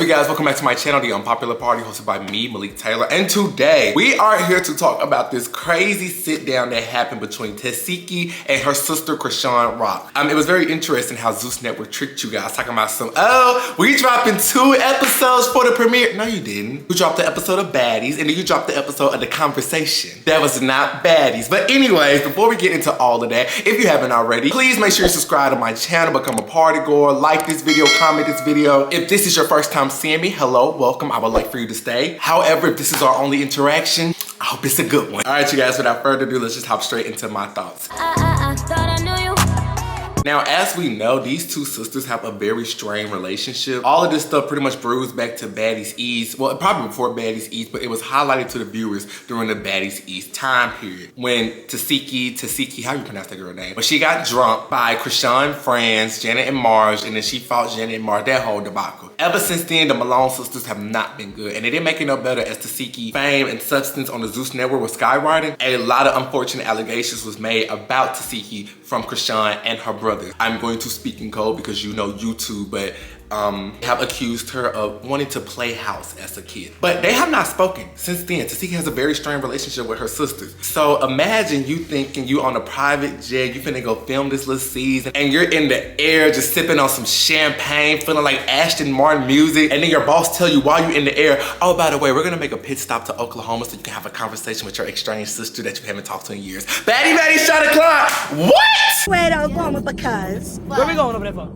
guys? Welcome back to my channel, The Unpopular Party, hosted by me, Malik Taylor. And today, we are here to talk about this crazy sit-down that happened between Tesehki and her sister, Chrisean Rock. It was very interesting how Zeus Network tricked you guys, talking about we dropping 2 episodes for the premiere. No, you didn't. You dropped the episode of Baddies, and then you dropped the episode of The Conversation. That was not Baddies. But anyways, before we get into all of that, if you haven't already, please make sure you subscribe to my channel, become a party goer, like this video, comment this video. If this is your first time seeing me, hello, welcome. I would like for you to stay. However, if this is our only interaction, I hope it's a good one. All right, you guys, without further ado, let's just hop straight into my thoughts. I thought I knew you. Now, as we know, these two sisters have a very strained relationship. All of this stuff pretty much brews back to Baddies East. Well, probably before Baddies East, but it was highlighted to the viewers during the Baddies East time period. When Tesehki, how you pronounce that girl name? When she got drunk by Chrisean friends, Janet and Marge, and then she fought Janet and Marge, that whole debacle. Ever since then, the Malone sisters have not been good. And it didn't make it no better as Tesehki fame and substance on the Zeus Network was skyrocketing. A lot of unfortunate allegations was made about Tesehki from Chrisean and her brother. I'm going to speak in code because you know YouTube, but have accused her of wanting to play house as a kid. But they have not spoken since then. Tesehki has a very strained relationship with her sisters. So imagine you thinking you on a private jet, you finna go film this little season, and you're in the air just sipping on some champagne, feeling like Ashton Martin music, and then your boss tell you while you're in the air, oh, by the way, we're gonna make a pit stop to Oklahoma so you can have a conversation with your estranged sister that you haven't talked to in years. Batty shot o'clock! What? Way to Oklahoma because Where we going over there for?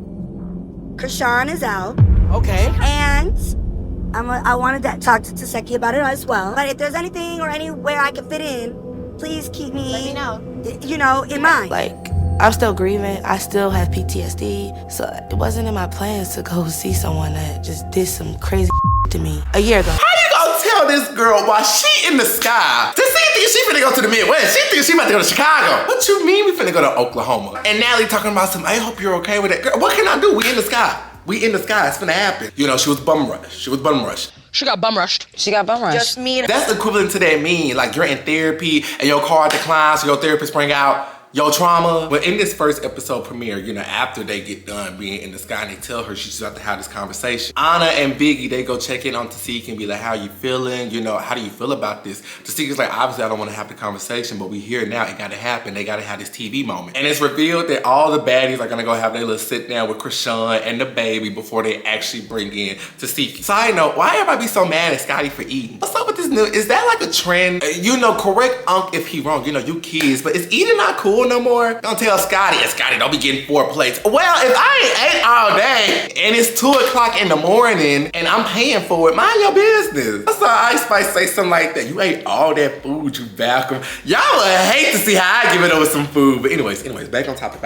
Chrisean is out, Okay. and I wanted to talk to Tesehki about it as well. But if there's anything or anywhere I can fit in, please keep me, Let me know. you know, in mind. Like, I'm still grieving. I still have PTSD. So it wasn't in my plans to go see someone that just did some crazy to me a year ago. How you gonna tell this girl while she in the sky? Tesehki thinks she finna go to the Midwest. She thinks she about to go to Chicago. What you mean we finna go to Oklahoma? And Natalie talking about some, I hope you're okay with it. Girl, what can I do? We in the sky. We in the sky. It's finna happen. You know, she was bum rushed. She got bum rushed. She got bum rushed. Just me. That's equivalent to that meme. Like you're in therapy and your card declines, so your therapist bring out your trauma. But in this first episode premiere, you know, after they get done being in the sky and they tell her she's about to have this conversation, Anna and Biggie, they go check in on Tesehki and be like, how you feeling? You know, how do you feel about this? Tesehki's like, obviously I don't want to have the conversation, but we here now, it gotta happen. They gotta have this TV moment. And it's revealed that all the baddies are gonna go have their little sit down with Chrisean and the baby before they actually bring in Tesehki. Side note, why everybody be so mad at Scotty for eating? What's up with this new, is that like a trend? You know, correct Unc if he wrong, you know, you kids, but is eating not cool no more? Don't tell Scotty, and Scotty, don't be getting 4 plates. Well, if I ain't ate all day and it's 2 o'clock in the morning and I'm paying for it, mind your business. I saw Ice Spice say something like that. You ate all that food, you vacuum. Y'all would hate to see how I give it over some food. But anyways, back on topic.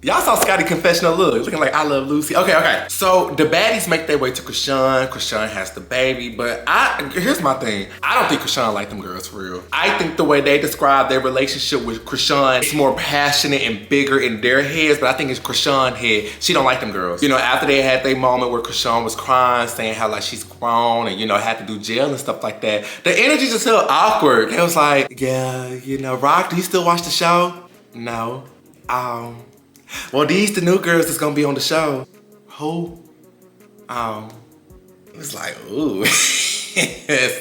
Y'all saw Scotty confessional look, looking like I Love Lucy. Okay. So the baddies make their way to Chrisean. Chrisean has the baby, but here's my thing. I don't think Chrisean like them girls for real. I think the way they describe their relationship with Chrisean is more passionate and bigger in their heads, but I think it's Chrisean head. She don't like them girls. You know, after they had their moment where Chrisean was crying, saying how like she's grown and, you know, had to do jail and stuff like that, the energy just felt awkward. It was like, yeah, you know, Rock, do you still watch the show? No. Well, these the new girls that's gonna be on the show. Who? It was like, ooh.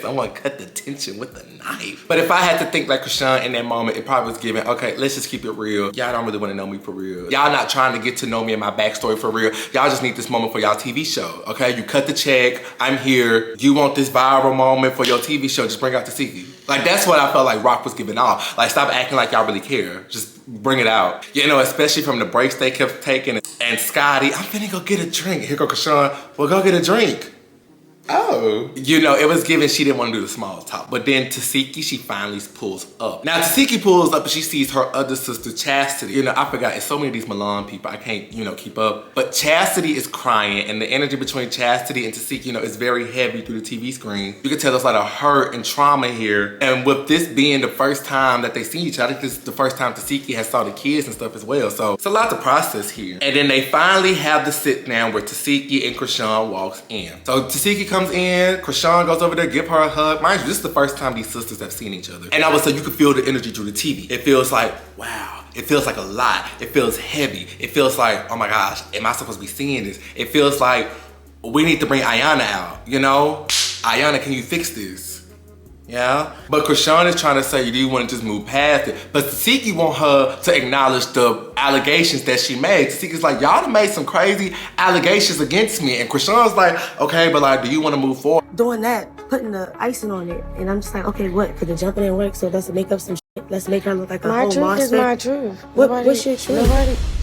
Someone cut the tension with a knife. But if I had to think like Chrisean in that moment, it probably was given, okay, let's just keep it real. Y'all don't really want to know me for real. Y'all not trying to get to know me and my backstory for real. Y'all just need this moment for y'all TV show, okay? You cut the check, I'm here. You want this viral moment for your TV show, just bring out Tesehki. Like, that's what I felt like Rock was giving off. Like, stop acting like y'all really care. Just bring it out. You know, especially from the breaks they kept taking. And Scotty, I'm finna go get a drink. Here go Chrisean, well, go get a drink. Oh. You know, it was given she didn't want to do the small talk. But then Tesehki, she finally pulls up. Now, Tesehki pulls up and she sees her other sister, Chastity. You know, I forgot, it's so many of these Milan people, I can't, you know, keep up. But Chastity is crying, and the energy between Chastity and Tesehki, you know, is very heavy through the TV screen. You can tell there's a lot of hurt and trauma here. And with this being the first time that they see each other, I think this is the first time Tesehki has saw the kids and stuff as well. So it's a lot to process here. And then they finally have the sit down where Tesehki and Chrisean walks in. So Tesehki comes in, Chrisean goes over there, give her a hug. Mind you, this is the first time these sisters have seen each other. And I would say you can feel the energy through the TV. It feels like, wow. It feels like a lot. It feels heavy. It feels like, oh my gosh, am I supposed to be seeing this? It feels like, we need to bring Ayana out, you know? Ayana, can you fix this? Yeah? But Chrisean is trying to say, do you want to just move past it? But Tasiki want her to acknowledge the allegations that she made. Tasiki's like, y'all done made some crazy allegations against me. And Chrisean's like, okay, but like, do you want to move forward? Doing that, putting the icing on it. And I'm just like, okay, what? Could the jumping in work? So let's make up some shit. Let's make her look like a whole monster. My truth is my truth. What's your truth?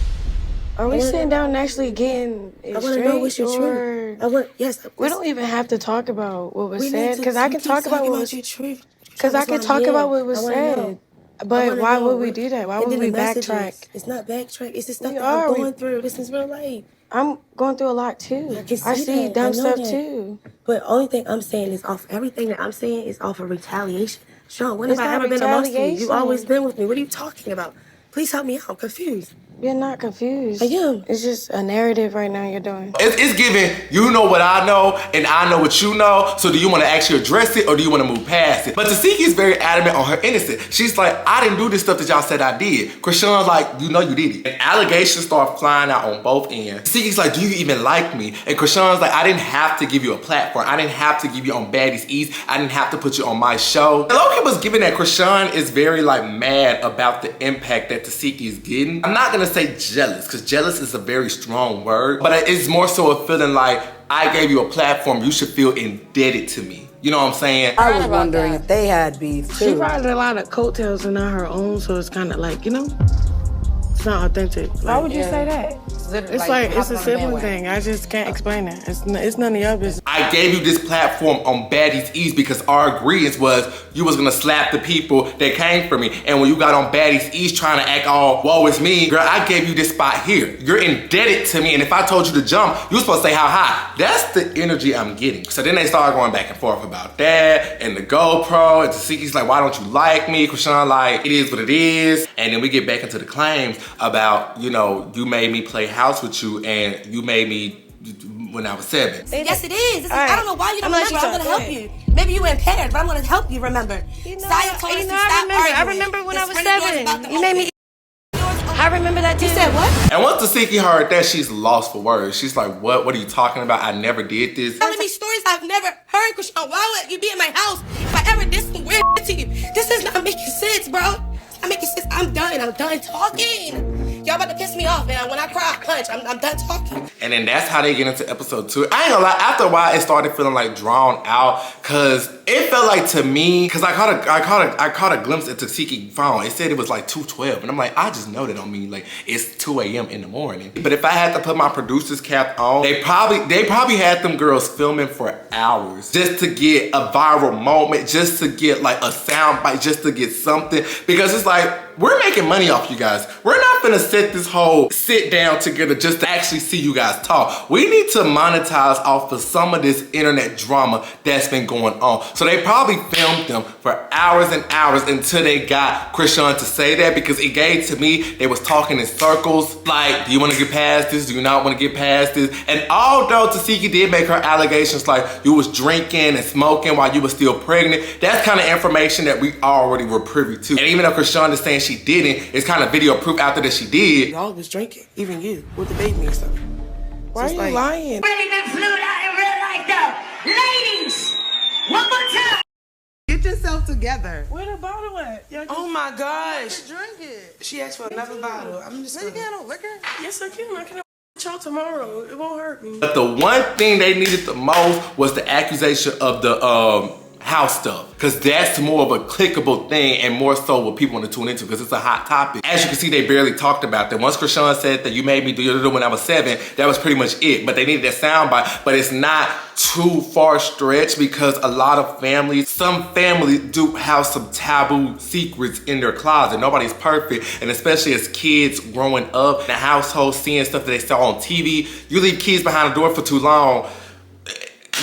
Are we sitting down and actually getting it I want to know what's your straight? truth. Yes. We don't even have to talk about what was We said, need to- because I you can keep talk about talking what was your truth. because I can talk about what was I wanna said. know. I But wanna why know. would we do that? Why And would then we the messages. backtrack? It's not backtrack. It's the stuff We that I'm are. going through. This is real life. I'm going through a lot too. I can see I see that. I dumb know stuff that. too. But only thing I'm saying is everything that I'm saying is off of retaliation. Sean, when It's have I not ever been amongst you? retaliation. You've always been with me. What are you talking about? Please help me out. I'm confused. You're not confused. I am. It's just a narrative right now you're doing. It's giving, you know what I know, and I know what you know, so do you want to actually address it, or do you want to move past it? But Tasiki is very adamant on her innocence. She's like, I didn't do this stuff that y'all said I did. Chrisean's like, you know you did it. And allegations start flying out on both ends. Tasiki's like, do you even like me? And Chrisean's like, I didn't have to give you a platform. I didn't have to give you on Baddies East. I didn't have to put you on my show. And Loki was giving that Chrisean is very like mad about the impact that Tasiki is getting. I'm not gonna say jealous, because jealous is a very strong word, but it's more so a feeling like, I gave you a platform, you should feel indebted to me. You know what I'm saying? I was wondering if they had beef She too. rides a lot of coattails and not her own, so it's kind of like, you know, it's not authentic. Why would you say that? It's like it's a sibling thing. I just can't explain it. It's none of your business. I gave you this platform on Baddies East because our agreement was you was gonna slap the people that came for me. And when you got on Baddies East trying to act all, woe is me, girl, I gave you this spot here. You're indebted to me, and if I told you to jump, you were supposed to say how high. That's the energy I'm getting. So then they started going back and forth about that, and the GoPro, and Tasiki's like, why don't you like me? Chrisean like, it is what it is. And then we get back into the claims about, you know, you made me play house with you, and you made me when I was 7. Yes, it is. All right. I don't know why you don't I'm gonna remember. I'm let gonna you help talk. you. Maybe you were impaired, but I'm gonna help you remember. Saya told us to stop arguing. I remember when I was This friend of yours 7. about to You made me. I remember that too. You said what? And once Tasiki heard that, she's lost for words. She's like, what are you talking about? I never did this. Telling me stories I've never heard, Chrisean. Why would you be in my house if I ever did some weird shit to you? This is not making sense, bro. It's not making sense. I'm done talking. Y'all about to piss me off, man. When I cry, I punch. I'm done talking. And then that's how they get into episode 2. I ain't gonna lie, after a while it started feeling like drawn out, cause it felt like to me, cause I caught a glimpse at Tasiki phone. It said it was like 2:12, and I'm like, I just know that don't mean like it's 2 a.m. in the morning. But if I had to put my producer's cap on, they probably had them girls filming for hours just to get a viral moment, just to get like a sound bite, just to get something. Because it's like, we're making money off you guys. We're not gonna set this whole sit down together just to actually see you guys talk. We need to monetize off of some of this internet drama that's been going on. So they probably filmed them for hours and hours until they got Chrisean to say that, because it gave to me, they was talking in circles. Like, do you wanna get past this? Do you not wanna get past this? And although Tasiki did make her allegations like you was drinking and smoking while you were still pregnant, that's kind of information that we already were privy to. And even though Chrisean is saying she didn't, it's kind of video proof after that she did. Y'all was drinking, even you, with the baby and stuff. Why are you lying? Really been flued out in real life though. Ladies, one more time. Get yourself together. Where the bottle at? Oh my gosh. Drink it. She asked for another bottle. I'm just You got no liquor? Yes, I can. I can have y'all tomorrow. It won't hurt me. But the one thing they needed the most was the accusation of the house stuff, because that's more of a clickable thing and more so what people want to tune into, because it's a hot topic. As you can see, they barely talked about that. Once Chrisean said that you made me do it when I was 7, that was pretty much it. But they needed that soundbite, but it's not too far stretched, because a lot of families, some families do have some taboo secrets in their closet. Nobody's perfect, and especially as kids growing up in the household, seeing stuff that they saw on TV, you leave kids behind the door for too long,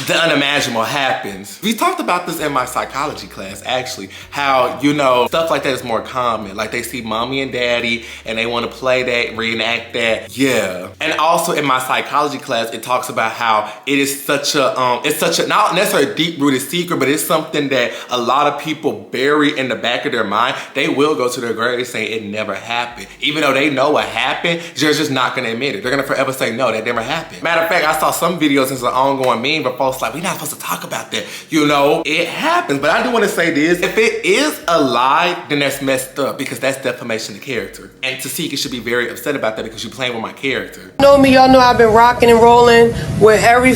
the unimaginable happens. We talked about this in my psychology class, actually, how, you know, stuff like that is more common. Like they see mommy and daddy and they want to play that, reenact that. Yeah. And also in my psychology class, it talks about how it is such a, not necessarily a deep-rooted secret, but it's something that a lot of people bury in the back of their mind. They will go to their grave saying it never happened. Even though they know what happened, they're just not gonna admit it. They're gonna forever say, no, that never happened. Matter of fact, I saw some videos as an ongoing meme, but folks like, we're not supposed to talk about that. You know, it happens. But I do wanna say this, if it is a lie, then that's messed up because that's defamation of character. And Tasika should be very upset about that because you're playing with my character. Know me, y'all know I've been rocking and rolling with every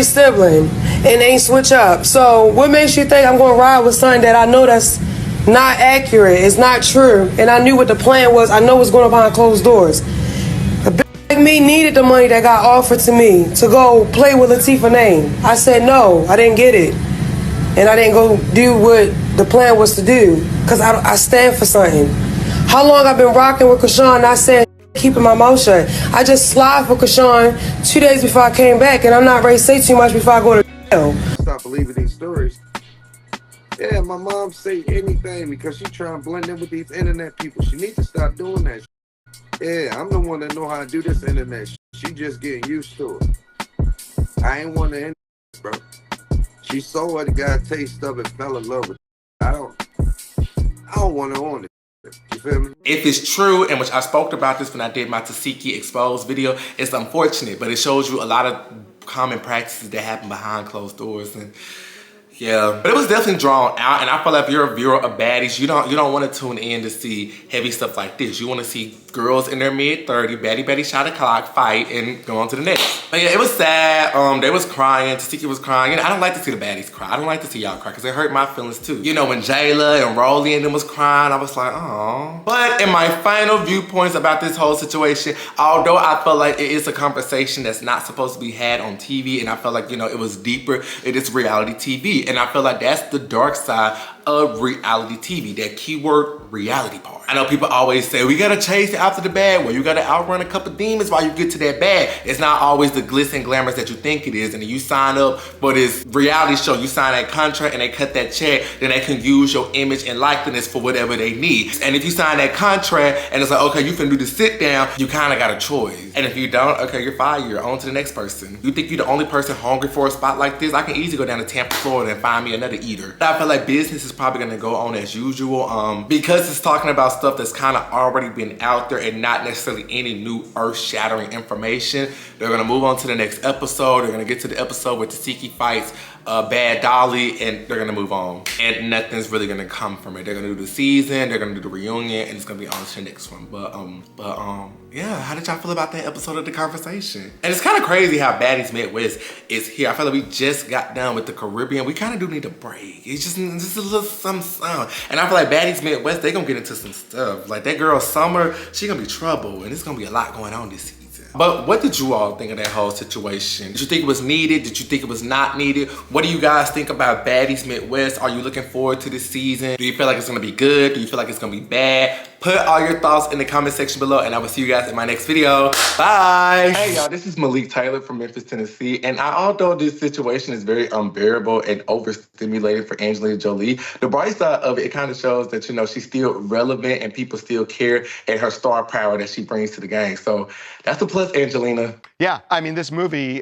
sibling and ain't switch up. So what makes you think I'm gonna ride with something that I know that's not accurate, it's not true, and I knew what the plan was, I know what's going on behind closed doors. A bitch like me needed the money that got offered to me to go play with Latifah's name. I said no, I didn't get it. And I didn't go do what the plan was to do, because I stand for something. How long I've been rocking with Chrisean, and I said keeping my mouth shut. I just slide for Chrisean 2 days before I came back, and I'm not ready to say too much before I go to jail. Stop believing these stories. Yeah, my mom say anything because she's trying to blend in with these internet people. She needs to stop doing that. Yeah, I'm the one that know how to do this internet. She just getting used to it. I ain't want to, bro. She saw what got a taste of it, fell in love with it. I don't want to own it. You feel me? If it's true, and which I spoke about this when I did my Tasiki Exposed video, it's unfortunate, but it shows you a lot of common practices that happen behind closed doors. And yeah, but it was definitely drawn out, and I feel like if you're a viewer of baddies, you don't want to tune in to see heavy stuff like this. You want to see girls in their mid-30s, baddie shot a clock, fight, and go on to the next. But yeah, it was sad. They was crying. Tasiki was crying. And I don't like to see the baddies cry. I don't like to see y'all cry because it hurt my feelings too. You know, when Jayla and Rolly and them was crying, I was like, oh. But in my final viewpoints about this whole situation, although I felt like it is a conversation that's not supposed to be had on TV, and I felt like, you know, it was deeper, it is reality TV. And I feel like that's the dark side of reality TV, that keyword reality part. I know people always say, we gotta chase after the bad one. You gotta outrun a couple demons while you get to that bad. It's not always the glitz and glamours that you think it is. And then you sign up for this reality show, you sign that contract and they cut that check, then they can use your image and likeness for whatever they need. And if you sign that contract and it's like, okay, you finna do the sit down, you kinda got a choice. And if you don't, okay, you're fired, you're on to the next person. You think you're the only person hungry for a spot like this? I can easily go down to Tampa, Florida and find me another eater. But I feel like business is probably gonna go on as usual because it's talking about stuff that's kind of already been out there and not necessarily any new earth-shattering information. They're gonna move on to the next episode. They're gonna get to the episode where Tasiki fights Bad Dolly, and they're gonna move on. And nothing's really gonna come from it. They're gonna do the season, they're gonna do the reunion, and it's gonna be on to the next one. But yeah, how did y'all feel about that episode of The Conversation? And it's kind of crazy how Baddies Midwest is here. I feel like we just got done with the Caribbean. We kind of do need a break. It's just a little something. And I feel like Baddies Midwest, they gonna get into some stuff. Like that girl Summer, she gonna be trouble, and it's gonna be a lot going on this season. But what did you all think of that whole situation? Did you think it was needed? Did you think it was not needed? What do you guys think about Baddies Midwest? Are you looking forward to this season? Do you feel like it's gonna be good? Do you feel like it's gonna be bad? Put all your thoughts in the comment section below, and I will see you guys in my next video. Bye! Hey y'all, this is Malik Taylor from Memphis, Tennessee, and although this situation is very unbearable and overstimulated for Angelina Jolie, the bright side of it, it kind of shows that, you know, she's still relevant and people still care, and her star power that she brings to the game. So that's the plus, Angelina. Yeah, I mean, this movie